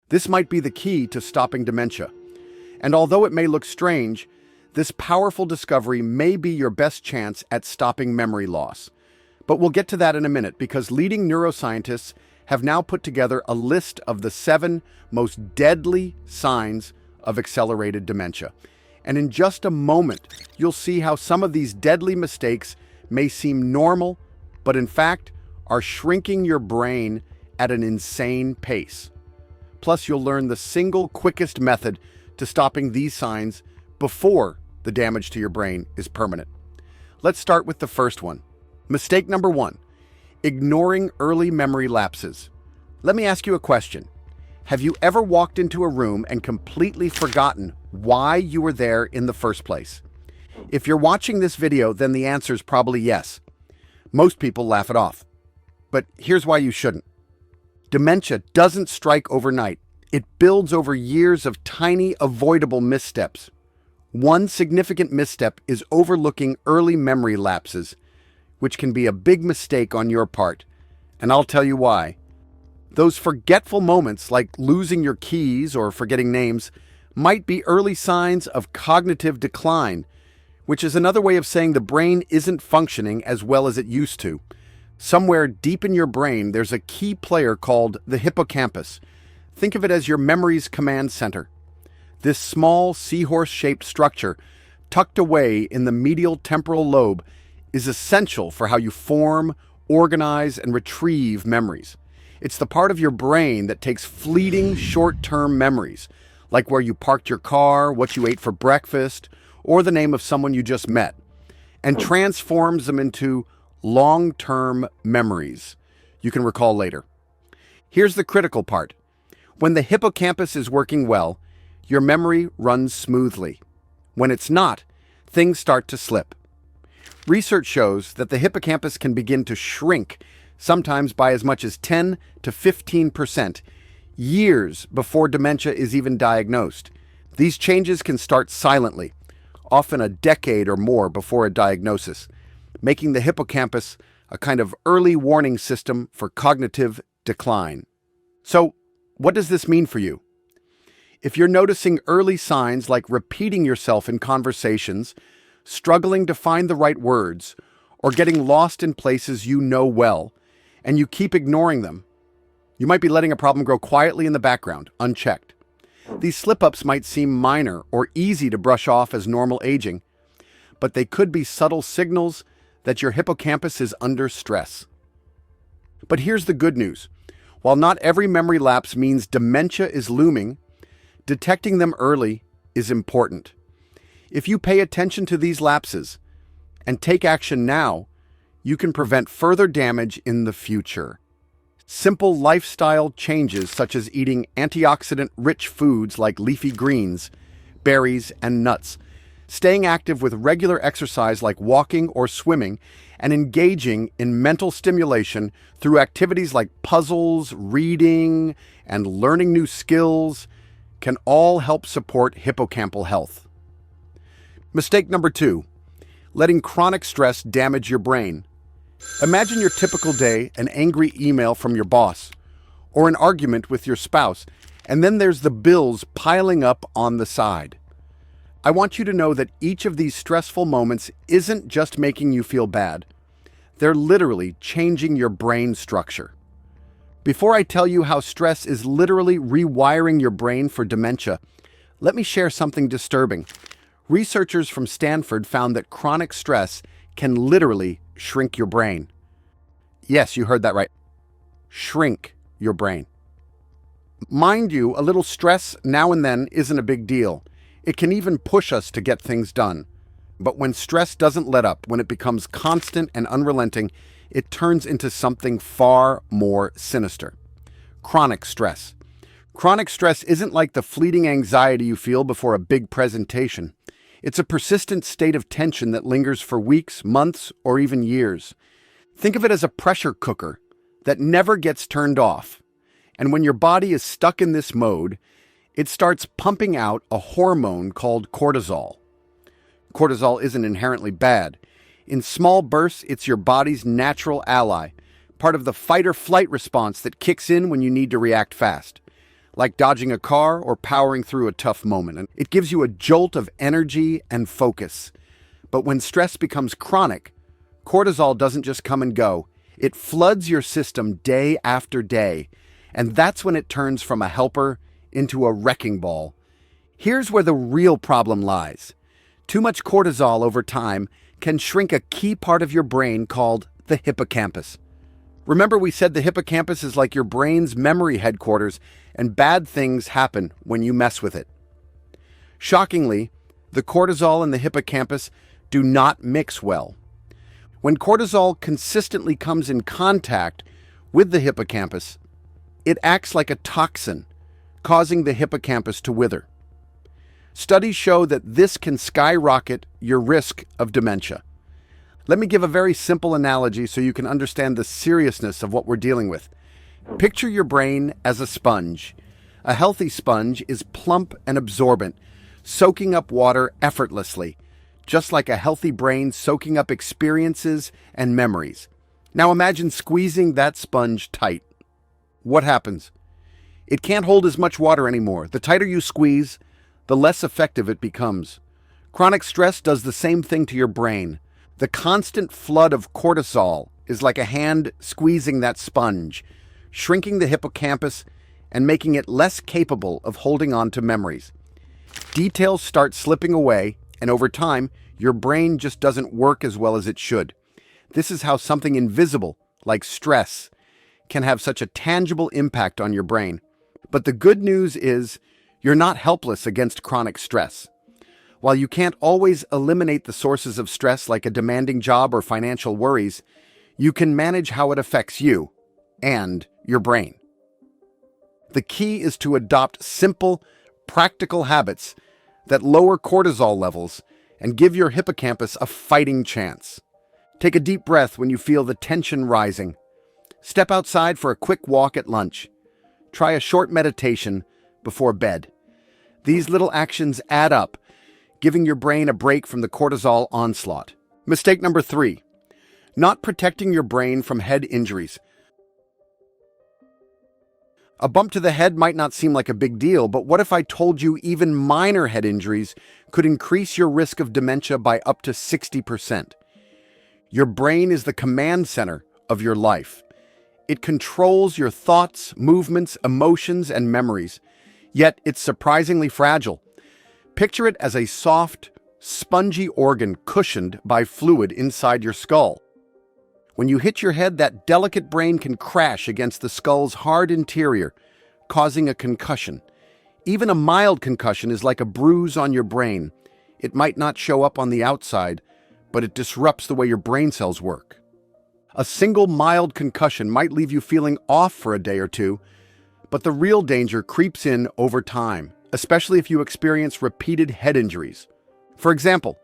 This might be the key to stopping dementia. And although it may look strange, this powerful discovery may be your best chance at stopping memory loss. But we'll get to that in a minute because leading neuroscientists have now put together a list of the 7 most deadly signs of accelerated dementia. And in just a moment, you'll see how some of these deadly mistakes may seem normal, but in fact are shrinking your brain at an insane pace. Plus, you'll learn the single quickest method to stopping these signs before the damage to your brain is permanent. Let's start with the first one. Mistake number 1, ignoring early memory lapses. Let me ask you a question. Have you ever walked into a room and completely forgotten why you were there in the first place? If you're watching this video, then the answer is probably yes. Most people laugh it off. But here's why you shouldn't. Dementia doesn't strike overnight. It builds over years of tiny, avoidable missteps. One significant misstep is overlooking early memory lapses, which can be a big mistake on your part. And I'll tell you why. Those forgetful moments, like losing your keys or forgetting names, might be early signs of cognitive decline, which is another way of saying the brain isn't functioning as well as it used to. Somewhere deep in your brain, there's a key player called the hippocampus. Think of it as your memory's command center. This small seahorse-shaped structure, tucked away in the medial temporal lobe, is essential for how you form, organize, and retrieve memories. It's the part of your brain that takes fleeting short-term memories, like where you parked your car, what you ate for breakfast, or the name of someone you just met, and transforms them into long-term memories you can recall later. Here's the critical part. When the hippocampus is working well, your memory runs smoothly. When it's not, things start to slip. Research shows that the hippocampus can begin to shrink, sometimes by as much as 10 to 15%, years before dementia is even diagnosed. These changes can start silently, often a decade or more before a diagnosis, making the hippocampus a kind of early warning system for cognitive decline. So, what does this mean for you? If you're noticing early signs like repeating yourself in conversations, struggling to find the right words, or getting lost in places you know well, and you keep ignoring them, you might be letting a problem grow quietly in the background, unchecked. These slip-ups might seem minor or easy to brush off as normal aging, but they could be subtle signals that your hippocampus is under stress. But here's the good news. While not every memory lapse means dementia is looming, detecting them early is important. If you pay attention to these lapses and take action now, you can prevent further damage in the future. Simple lifestyle changes such as eating antioxidant-rich foods like leafy greens, berries, and nuts, staying active with regular exercise like walking or swimming, and engaging in mental stimulation through activities like puzzles, reading, and learning new skills can all help support hippocampal health. Mistake number 2, letting chronic stress damage your brain. Imagine your typical day, an angry email from your boss, or an argument with your spouse, and then there's the bills piling up on the side. I want you to know that each of these stressful moments isn't just making you feel bad. They're literally changing your brain structure. Before I tell you how stress is literally rewiring your brain for dementia, let me share something disturbing. Researchers from Stanford found that chronic stress can literally shrink your brain. Yes, you heard that right. Shrink your brain. Mind you, a little stress now and then isn't a big deal. It can even push us to get things done. But when stress doesn't let up, when it becomes constant and unrelenting, it turns into something far more sinister. Chronic stress. Chronic stress isn't like the fleeting anxiety you feel before a big presentation. It's a persistent state of tension that lingers for weeks, months, or even years. Think of it as a pressure cooker that never gets turned off. And when your body is stuck in this mode, it starts pumping out a hormone called cortisol. Cortisol isn't inherently bad. In small bursts, it's your body's natural ally, part of the fight or flight response that kicks in when you need to react fast. like dodging a car or powering through a tough moment. And it gives you a jolt of energy and focus. But when stress becomes chronic, cortisol doesn't just come and go. It floods your system day after day, and that's when it turns from a helper into a wrecking ball. Here's where the real problem lies. Too much cortisol over time can shrink a key part of your brain called the hippocampus. Remember, we said the hippocampus is like your brain's memory headquarters, and bad things happen when you mess with it. Shockingly, the cortisol and the hippocampus do not mix well. When cortisol consistently comes in contact with the hippocampus, it acts like a toxin, causing the hippocampus to wither. Studies show that this can skyrocket your risk of dementia. Let me give a very simple analogy so you can understand the seriousness of what we're dealing with. Picture your brain as a sponge. A healthy sponge is plump and absorbent, soaking up water effortlessly, just like a healthy brain soaking up experiences and memories. Now imagine squeezing that sponge tight. What happens? It can't hold as much water anymore. The tighter you squeeze, the less effective it becomes. Chronic stress does the same thing to your brain. The constant flood of cortisol is like a hand squeezing that sponge, shrinking the hippocampus and making it less capable of holding on to memories. Details start slipping away, and over time, your brain just doesn't work as well as it should. This is how something invisible, like stress, can have such a tangible impact on your brain. But the good news is, you're not helpless against chronic stress. While you can't always eliminate the sources of stress like a demanding job or financial worries, you can manage how it affects you and your brain. The key is to adopt simple, practical habits that lower cortisol levels and give your hippocampus a fighting chance. Take a deep breath when you feel the tension rising. Step outside for a quick walk at lunch. Try a short meditation before bed. These little actions add up, giving your brain a break from the cortisol onslaught. Mistake number 3, not protecting your brain from head injuries. A bump to the head might not seem like a big deal, but what if I told you even minor head injuries could increase your risk of dementia by up to 60%? Your brain is the command center of your life. It controls your thoughts, movements, emotions, and memories. Yet it's surprisingly fragile. Picture it as a soft, spongy organ cushioned by fluid inside your skull. When you hit your head, that delicate brain can crash against the skull's hard interior, causing a concussion. Even a mild concussion is like a bruise on your brain. It might not show up on the outside, but it disrupts the way your brain cells work. A single mild concussion might leave you feeling off for a day or two, but the real danger creeps in over time, especially if you experience repeated head injuries. For example,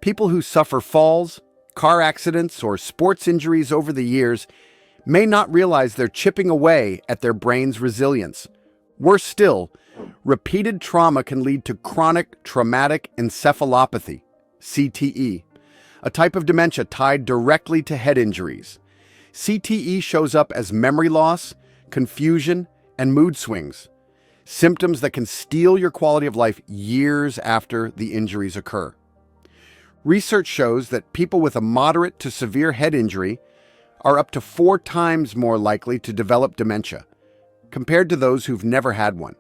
people who suffer falls, car accidents, or sports injuries over the years may not realize they're chipping away at their brain's resilience. Worse still, repeated trauma can lead to chronic traumatic encephalopathy, CTE, a type of dementia tied directly to head injuries. CTE shows up as memory loss, confusion, and mood swings, symptoms that can steal your quality of life years after the injuries occur. Research shows that people with a moderate to severe head injury are up to 4 times more likely to develop dementia, compared to those who've never had one.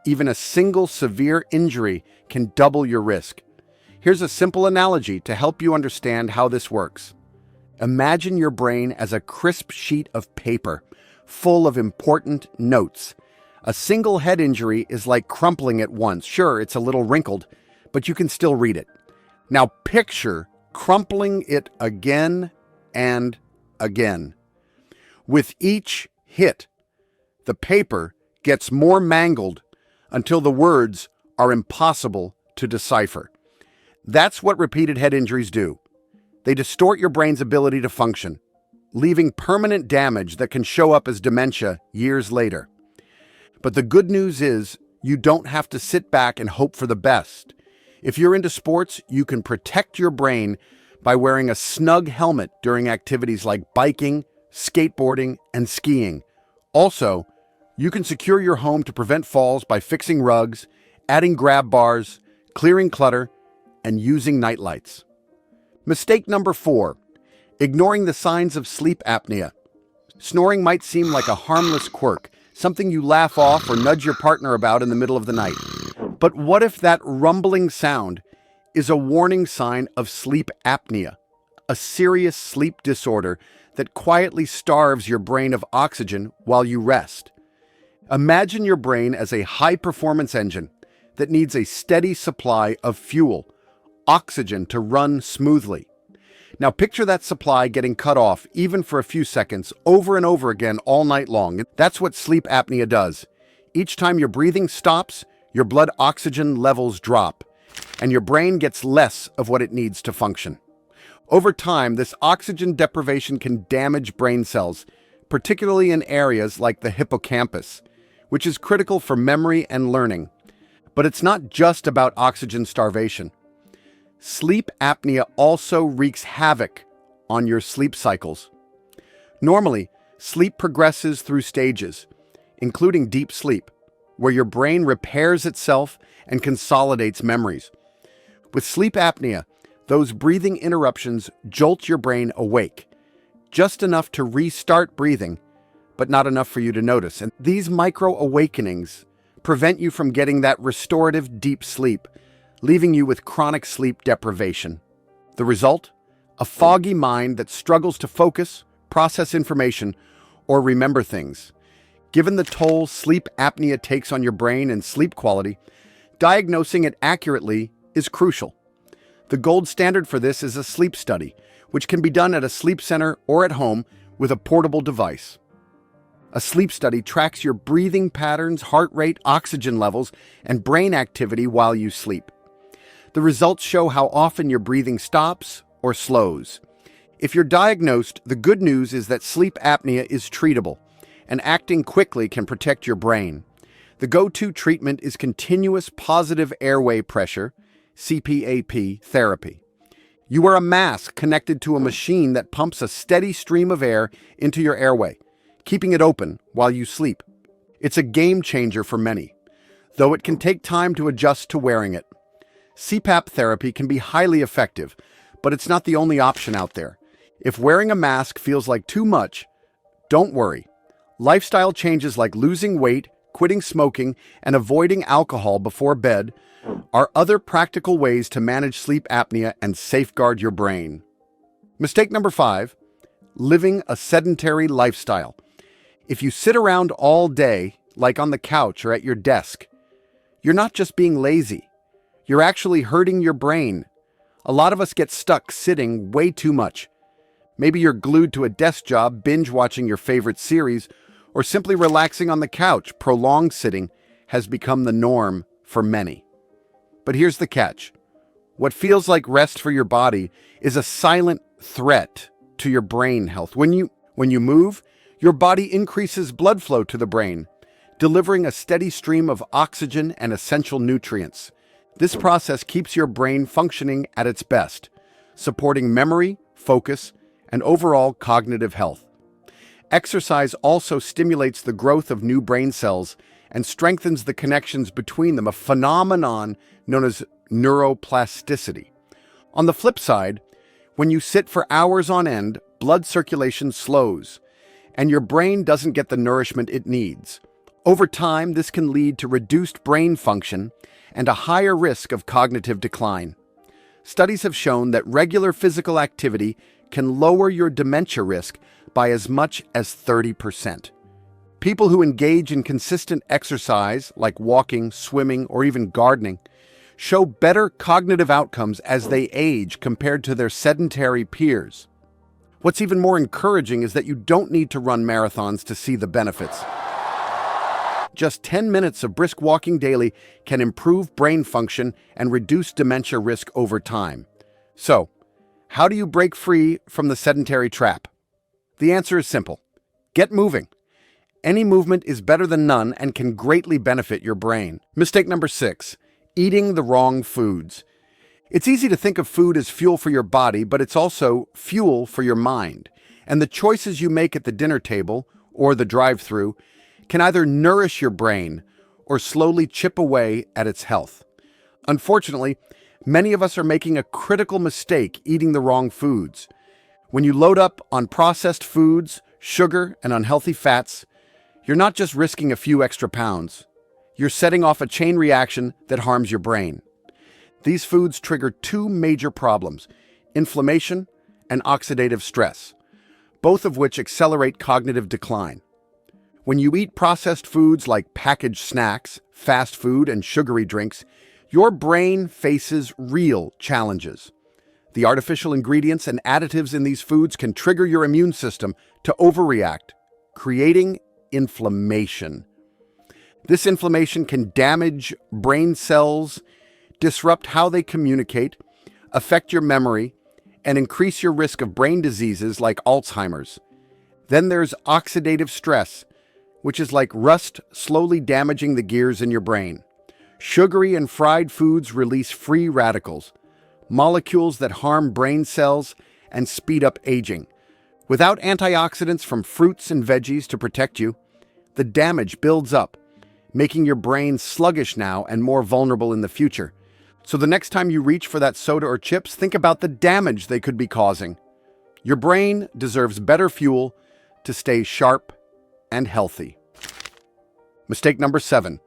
Even a single severe injury can double your risk. Here's a simple analogy to help you understand how this works. Imagine your brain as a crisp sheet of paper, full of important notes. A single head injury is like crumpling it once. Sure, it's a little wrinkled, but you can still read it. Now picture crumpling it again and again. With each hit, the paper gets more mangled until the words are impossible to decipher. That's what repeated head injuries do. They distort your brain's ability to function, leaving permanent damage that can show up as dementia years later. But the good news is, you don't have to sit back and hope for the best. If you're into sports, you can protect your brain by wearing a snug helmet during activities like biking, skateboarding, and skiing. Also, You can secure your home to prevent falls by fixing rugs, adding grab bars, clearing clutter, and using nightlights. Mistake number 4, ignoring the signs of sleep apnea. Snoring might seem like a harmless quirk, something you laugh off or nudge your partner about in the middle of the night. But what if that rumbling sound is a warning sign of sleep apnea, a serious sleep disorder that quietly starves your brain of oxygen while you rest? Imagine your brain as a high-performance engine that needs a steady supply of fuel, oxygen, to run smoothly. Now picture that supply getting cut off, even for a few seconds, over and over again all night long. That's what sleep apnea does. Each time your breathing stops, your blood oxygen levels drop, and your brain gets less of what it needs to function. Over time, this oxygen deprivation can damage brain cells, particularly in areas like the hippocampus, which is critical for memory and learning. But it's not just about oxygen starvation. Sleep apnea also wreaks havoc on your sleep cycles. Normally, sleep progresses through stages, including deep sleep, where your brain repairs itself and consolidates memories. With sleep apnea, those breathing interruptions jolt your brain awake, just enough to restart breathing, but not enough for you to notice. And these micro-awakenings prevent you from getting that restorative deep sleep, leaving you with chronic sleep deprivation. The result? A foggy mind that struggles to focus, process information, or remember things. Given the toll sleep apnea takes on your brain and sleep quality, diagnosing it accurately is crucial. The gold standard for this is a sleep study, which can be done at a sleep center or at home with a portable device. A sleep study tracks your breathing patterns, heart rate, oxygen levels, and brain activity while you sleep. The results show how often your breathing stops or slows. If you're diagnosed, the good news is that sleep apnea is treatable, and acting quickly can protect your brain. The go-to treatment is continuous positive airway pressure, CPAP therapy. You wear a mask connected to a machine that pumps a steady stream of air into your airway, keeping it open while you sleep. It's a game changer for many, though it can take time to adjust to wearing it. CPAP therapy can be highly effective, but it's not the only option out there. If wearing a mask feels like too much, don't worry. Lifestyle changes like losing weight, quitting smoking, and avoiding alcohol before bed are other practical ways to manage sleep apnea and safeguard your brain. Mistake number 5, living a sedentary lifestyle. If you sit around all day, like on the couch or at your desk, you're not just being lazy. You're actually hurting your brain. A lot of us get stuck sitting way too much. Maybe you're glued to a desk job, binge watching your favorite series, or simply relaxing on the couch. Prolonged sitting has become the norm for many. But here's the catch. What feels like rest for your body is a silent threat to your brain health. When you move, your body increases blood flow to the brain, delivering a steady stream of oxygen and essential nutrients. This process keeps your brain functioning at its best, supporting memory, focus, and overall cognitive health. Exercise also stimulates the growth of new brain cells and strengthens the connections between them, a phenomenon known as neuroplasticity. On the flip side, when you sit for hours on end, blood circulation slows, and your brain doesn't get the nourishment it needs. Over time, this can lead to reduced brain function and a higher risk of cognitive decline. Studies have shown that regular physical activity can lower your dementia risk by as much as 30%. People who engage in consistent exercise, like walking, swimming, or even gardening, show better cognitive outcomes as they age compared to their sedentary peers. What's even more encouraging is that you don't need to run marathons to see the benefits. Just 10 minutes of brisk walking daily can improve brain function and reduce dementia risk over time. So, how do you break free from the sedentary trap? The answer is simple. Get moving. Any movement is better than none and can greatly benefit your brain. Mistake number 6, eating the wrong foods. It's easy to think of food as fuel for your body, but it's also fuel for your mind. And the choices you make at the dinner table or the drive-thru can either nourish your brain or slowly chip away at its health. Unfortunately, many of us are making a critical mistake eating the wrong foods. When you load up on processed foods, sugar, and unhealthy fats, you're not just risking a few extra pounds. You're setting off a chain reaction that harms your brain. These foods trigger two major problems: inflammation and oxidative stress, both of which accelerate cognitive decline. When you eat processed foods like packaged snacks, fast food, and sugary drinks, your brain faces real challenges. The artificial ingredients and additives in these foods can trigger your immune system to overreact, creating inflammation. This inflammation can damage brain cells, disrupt how they communicate, affect your memory, and increase your risk of brain diseases like Alzheimer's. Then there's oxidative stress, which is like rust slowly damaging the gears in your brain. Sugary and fried foods release free radicals, molecules that harm brain cells and speed up aging. Without antioxidants from fruits and veggies to protect you, the damage builds up, making your brain sluggish now and more vulnerable in the future. So the next time you reach for that soda or chips, think about the damage they could be causing. Your brain deserves better fuel to stay sharp and healthy. Mistake number 7,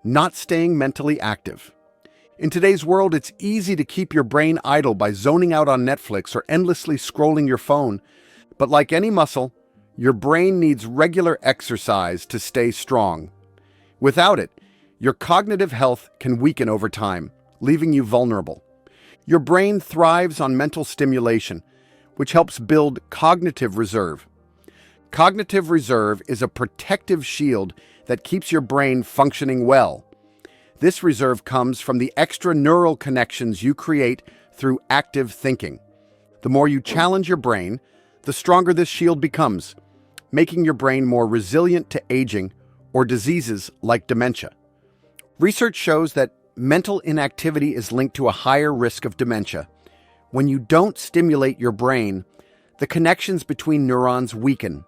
not staying mentally active. In today's world, it's easy to keep your brain idle by zoning out on Netflix or endlessly scrolling your phone. But like any muscle, your brain needs regular exercise to stay strong. Without it, your cognitive health can weaken over time, leaving you vulnerable. Your brain thrives on mental stimulation, which helps build cognitive reserve. Cognitive reserve is a protective shield that keeps your brain functioning well. This reserve comes from the extra neural connections you create through active thinking. The more you challenge your brain, the stronger this shield becomes, making your brain more resilient to aging or diseases like dementia. Research shows that mental inactivity is linked to a higher risk of dementia. When you don't stimulate your brain, the connections between neurons weaken.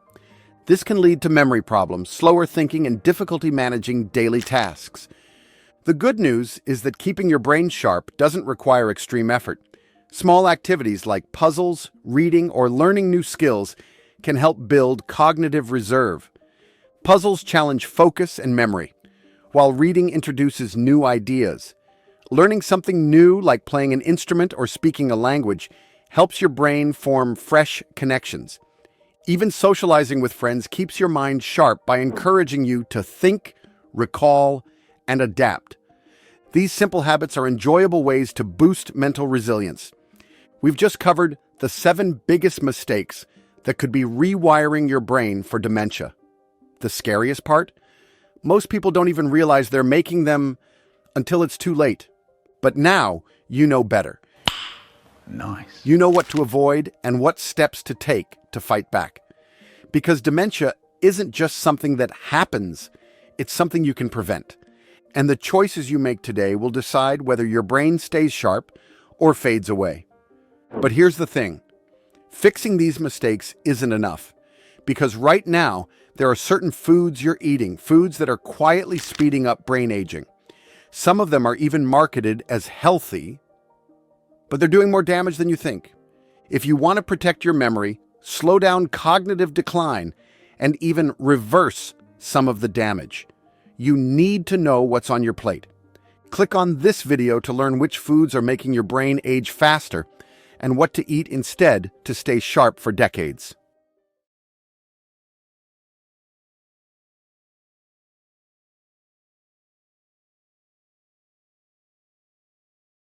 This can lead to memory problems, slower thinking, and difficulty managing daily tasks. The good news is that keeping your brain sharp doesn't require extreme effort. Small activities like puzzles, reading, or learning new skills can help build cognitive reserve. Puzzles challenge focus and memory, while reading introduces new ideas. Learning something new, like playing an instrument or speaking a language, helps your brain form fresh connections. Even socializing with friends keeps your mind sharp by encouraging you to think, recall, and adapt. These simple habits are enjoyable ways to boost mental resilience. We've just covered the 7 biggest mistakes that could be rewiring your brain for dementia. The scariest part? Most people don't even realize they're making them until it's too late. But now you know better. Nice. You know what to avoid and what steps to take to fight back. Because dementia isn't just something that happens, it's something you can prevent. And the choices you make today will decide whether your brain stays sharp or fades away. But here's the thing. Fixing these mistakes isn't enough. Because right now, there are certain foods you're eating, foods that are quietly speeding up brain aging. Some of them are even marketed as healthy, but they're doing more damage than you think. If you want to protect your memory, slow down cognitive decline, and even reverse some of the damage, you need to know what's on your plate. Click on this video to learn which foods are making your brain age faster and what to eat instead to stay sharp for decades.